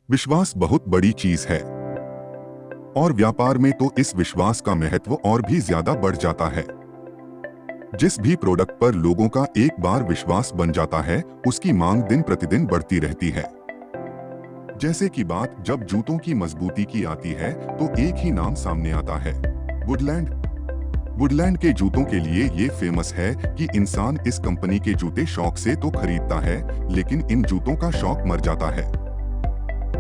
विश्वास बहुत बड़ी चीज है और व्यापार में तो इस विश्वास का महत्व और भी ज्यादा बढ़ जाता है। जिस भी प्रोडक्ट पर लोगों का एक बार विश्वास बन जाता है, उसकी मांग दिन प्रतिदिन बढ़ती रहती है। जैसे कि बात जब जूतों की मजबूती की आती है तो एक ही नाम सामने आता है, वुडलैंड। वुडलैंड के जूतों के लिए ये फेमस है कि इंसान इस कंपनी के जूते शौक से तो खरीदता है, लेकिन इन जूतों का शौक मर जाता है,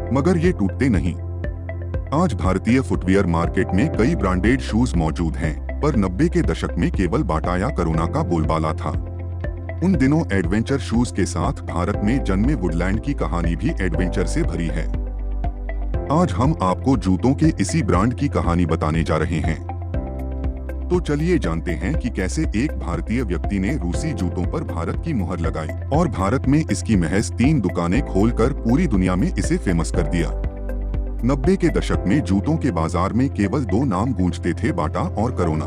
मगर ये टूटते नहीं। आज भारतीय फुटवियर मार्केट में कई ब्रांडेड शूज मौजूद हैं, पर 90 के दशक में केवल बाटा या करोना का बोलबाला था। उन दिनों एडवेंचर शूज के साथ भारत में जन्मे वुडलैंड की कहानी भी एडवेंचर से भरी है। आज हम आपको जूतों के इसी ब्रांड की कहानी बताने जा रहे हैं। तो चलिए जानते हैं कि कैसे एक भारतीय व्यक्ति ने रूसी जूतों पर भारत की मुहर लगाई और भारत में इसकी महज 3 दुकानें खोलकर पूरी दुनिया में इसे फेमस कर दिया। 90 के दशक में जूतों के बाजार में केवल 2 नाम गूंजते थे, बाटा और करोना।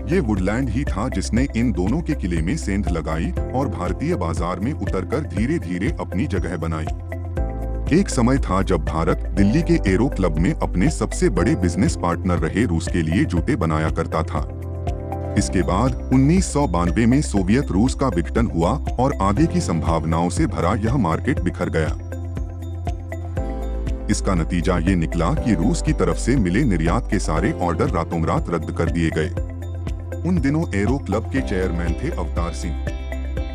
ये वुडलैंड ही था जिसने इन दोनों के किले में सेंध लगाई और भारतीय बाजार में उतरकर धीरे धीरे अपनी जगह बनाई। एक समय था जब भारत दिल्ली के एरो क्लब में अपने सबसे बड़े बिजनेस पार्टनर रहे रूस के लिए जूते बनाया करता था। इसके बाद 1992 में सोवियत रूस का विघटन हुआ और आगे की संभावनाओं से भरा यह मार्केट बिखर गया। इसका नतीजा ये निकला कि रूस की तरफ से मिले निर्यात के सारे ऑर्डर रातों रात रद्द कर दिए गए। उन दिनों एरो क्लब के चेयरमैन थे अवतार सिंह।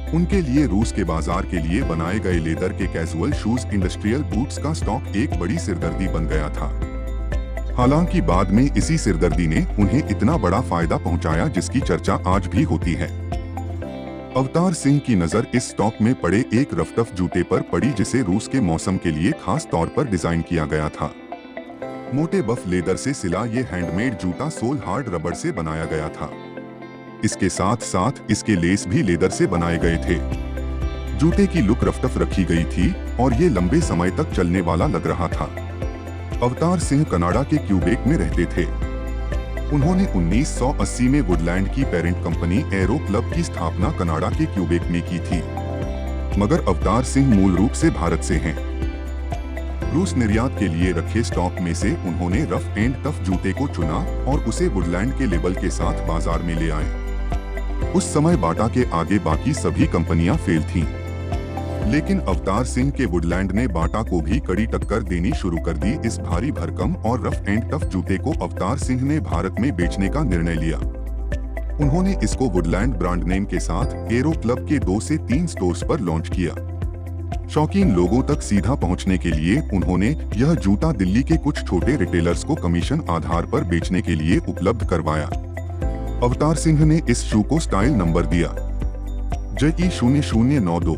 उनके लिए रूस के बाजार के लिए बनाए गए लेदर के कैजुअल शूज, इंडस्ट्रियल बूट्स का स्टॉक एक बड़ी सिरदर्दी बन गया था। हालांकि बाद में इसी सिरदर्दी ने उन्हें इतना बड़ा फायदा पहुंचाया जिसकी चर्चा आज भी होती है। अवतार सिंह की नजर इस स्टॉक में पड़े एक रफटफ जूते पर पड़ी जिसे रूस के मौसम के लिए खास तौर पर डिजाइन किया गया था। मोटे बफ लेदर से सिला ये हैंडमेड जूता सोल हार्ड रबड़ से बनाया गया था। इसके साथ साथ इसके लेस भी लेदर से बनाए गए थे। जूते की लुक रफटफ रखी गई थी और ये लंबे समय तक चलने वाला लग रहा था। अवतार सिंह कनाडा के क्यूबेक में रहते थे। उन्होंने 1980 में वुडलैंड की पेरेंट कंपनी एरो क्लब की स्थापना कनाडा के क्यूबेक में की थी, मगर अवतार सिंह मूल रूप से भारत से हैं। रूस निर्यात के लिए रखे स्टॉक में से उन्होंने रफ एंड टफ जूते को चुना और उसे वुडलैंड के लेबल के साथ बाजार में ले आए। उस समय बाटा के आगे बाकी सभी कंपनियां फेल थीं। लेकिन अवतार सिंह के वुडलैंड ने बाटा को भी कड़ी टक्कर देनी शुरू कर दी। इस भारी भरकम और रफ एंड टफ जूते को अवतार सिंह ने भारत में बेचने का निर्णय लिया। उन्होंने इसको वुडलैंड ब्रांड नेम के साथ एरो क्लब के 2 से 3 स्टोर्स पर लॉन्च किया। शौकीन लोगों तक सीधा पहुंचने के लिए उन्होंने यह जूता दिल्ली के कुछ छोटे रिटेलर्स को कमीशन आधार पर बेचने के लिए उपलब्ध करवाया। अवतार सिंह ने इस शू को स्टाइल नंबर दिया JE0092।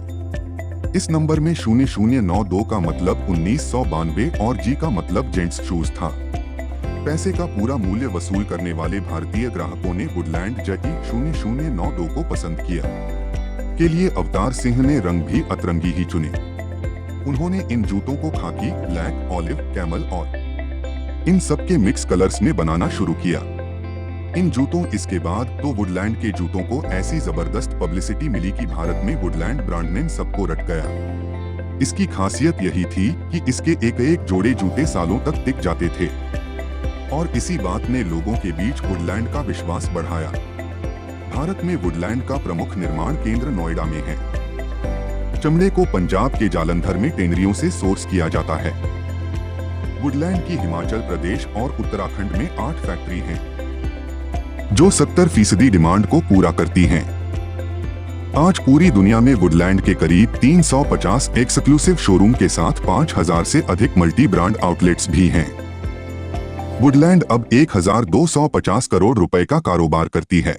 इस नंबर में 0092 का मतलब 1992 और जी का मतलब जेंट्स शूज था। पैसे का पूरा मूल्य वसूल करने वाले भारतीय ग्राहकों ने वुडलैंड JE0092 को पसंद किया। के लिए अवतार सिंह ने रंग भी अतरंगी ही चुने। उन्होंने इन जूतों को खाकी, ब्लैक, ऑलिव, कैमल और इन सब के मिक्स कलर्स में बनाना शुरू किया। इन जूतों इसके बाद तो वुडलैंड के जूतों को ऐसी जबरदस्त पब्लिसिटी मिली कि भारत में वुडलैंड ब्रांड नेम सबको रट गया। इसकी खासियत यही थी कि इसके एक एक जोड़े जूते सालों तक टिक जाते थे और इसी बात ने लोगों के बीच वुडलैंड का विश्वास बढ़ाया। भारत में वुडलैंड का प्रमुख निर्माण केंद्र नोएडा में है। चमड़े को पंजाब के जालंधर में टेनरियों से सोर्स किया जाता है। वुडलैंड की हिमाचल प्रदेश और उत्तराखंड में 8 फैक्ट्री हैं, जो 70% डिमांड को पूरा करती हैं। आज पूरी दुनिया में वुडलैंड के करीब 350 एक्सक्लूसिव शोरूम के साथ 5000 से अधिक मल्टी ब्रांड आउटलेट्स भी हैं। वुडलैंड अब 1250 करोड़ रुपए का कारोबार करती है।